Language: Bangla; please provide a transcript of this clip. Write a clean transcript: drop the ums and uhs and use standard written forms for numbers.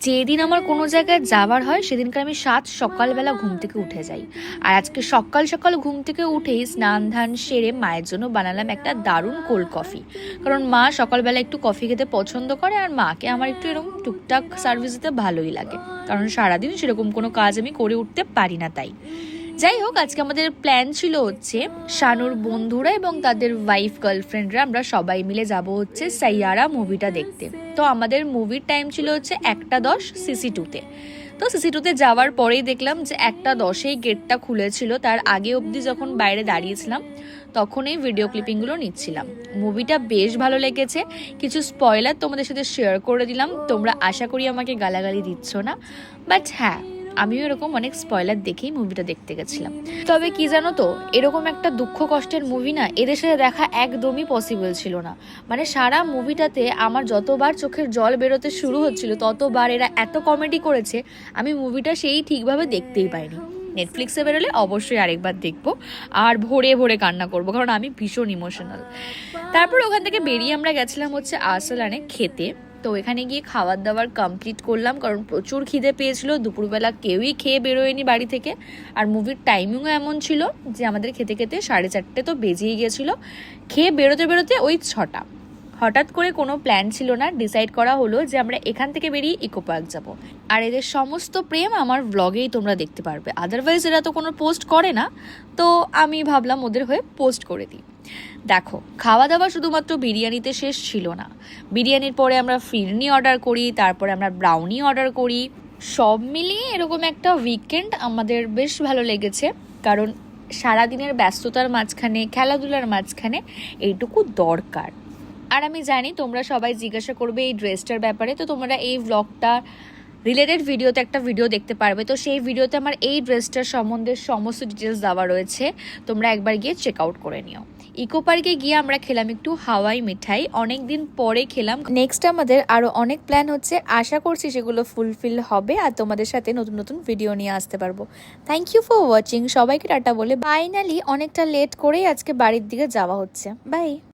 যেদিন আমার কোনো জায়গায় যাবার হয় সেদিনকার আমি সকালবেলা ঘুম থেকে উঠে যাই। আর আজকে সকাল সকাল ঘুম থেকে উঠেই স্নান ধান সেরে মায়ের জন্য বানালাম একটা দারুণ কোল্ড কফি। কারণ মা সকালবেলা একটু কফি খেতে পছন্দ করে, আর মাকে আমার একটু এরকম টুকটাক সার্ভিস দিতে ভালোই লাগে, কারণ সারাদিন সেরকম কোনো কাজ আমি করে উঠতে পারি না। তাই যাই হোক, আজকে আমাদের প্ল্যান ছিল হচ্ছে শানুর বন্ধুরা এবং তাদের ওয়াইফ গার্লফ্রেন্ডরা আমরা সবাই মিলে যাব হচ্ছে সাইয়ারা মুভিটা দেখতে। তো আমাদের মুভির টাইম ছিল হচ্ছে 1:10 CC2-তে। তো CC2-তে যাওয়ার পরেই দেখলাম যে 1:10-এই গেটটা খুলেছিল। তার আগে অবধি যখন বাইরে দাঁড়িয়েছিলাম তখন এই ভিডিও ক্লিপিংগুলো নিচ্ছিলাম। মুভিটা বেশ ভালো লেগেছে। কিছু স্পয়লার তোমাদের সাথে শেয়ার করে দিলাম, তোমরা আশা করি আমাকে গালাগালি দিচ্ছ না। বাট হ্যাঁ, আমিও এরকম অনেক স্পয়লার দেখেই মুভিটা দেখতে গেছিলাম। তবে কি জানো তো, এরকম একটা দুঃখ কষ্টের মুভি না এদের সাথে দেখা একদমই পসিবল ছিল না। মানে সারা মুভিটাতে আমার যতবার চোখের জল বেরোতে শুরু হচ্ছিল ততবার এরা এত কমেডি করেছে, আমি মুভিটা সেই ঠিকভাবে দেখতেই পাইনি। নেটফ্লিক্সে বেরোলে অবশ্যই আরেকবার দেখবো আর ভোরে ভোরে কান্না করবো, কারণ আমি ভীষণ ইমোশনাল। তারপর ওখান থেকে বেরিয়ে আমরা গেছিলাম হচ্ছে আরসালানে খেতে। তো এখানে গিয়ে খাবার দাবার কমপ্লিট করলাম, কারণ প্রচুর খিদে পেয়েছিল। দুপুরবেলা কেউই খেয়ে বেরোয়নি বাড়ি থেকে, আর মুভির টাইমিংও এমন ছিল যে আমাদের খেতে খেতে 4:30 তো বেজেই গিয়েছিল। খেয়ে বেরোতে বেরোতে ওই 6টা। হঠাৎ করে কোনো প্ল্যান ছিল না, ডিসাইড করা হলো যে আমরা এখান থেকে বেরিয়ে ইকো পার্ক যাবো। আর এদের সমস্ত প্রেম আমার ব্লগেই তোমরা দেখতে পারবে, আদারওয়াইজ এরা তো কোনো পোস্ট করে না। তো আমি ভাবলাম ওদের হয়ে পোস্ট করে দিই। দেখো, খাওয়া দাওয়া শুধুমাত্র বিরিয়ানিতে শেষ ছিল না। বিরিয়ানির পরে আমরা ফিরনি অর্ডার করি, তারপরে আমরা ব্রাউনি অর্ডার করি। সব মিলিয়ে এরকম একটা উইকেন্ড আমাদের বেশ ভালো লেগেছে, কারণ সারাদিনের ব্যস্ততার মাঝখানে, খেলাধুলার মাঝখানে এইটুকু দরকার। আর আমি জানি তোমরা সবাই জিজ্ঞাসা করবে এই ড্রেসটার ব্যাপারে, তো তোমরা এই ব্লগটা রিলেটেড ভিডিওতে একটা ভিডিও দেখতে পারবে। তো সেই ভিডিওতে আমার এই ড্রেসটার সম্বন্ধে সমস্ত ডিটেলস দেওয়া রয়েছে, তোমরা একবার গিয়ে চেক আউট করে নিও। ইকো পার্কে গিয়ে আমরা খেলাম একটু হাওয়াই মিঠাই, অনেকদিন পরে খেলাম। নেক্সট আমাদের আরও অনেক প্ল্যান হচ্ছে, আশা করছি সেগুলো ফুলফিল হবে আর তোমাদের সাথে নতুন নতুন ভিডিও নিয়ে আসতে পারবো। থ্যাংক ইউ ফর ওয়াচিং, সবাইকে টাটা বলে ফাইনালি অনেকটা লেট করেই আজকে বাড়ির দিকে যাওয়া হচ্ছে। বাই।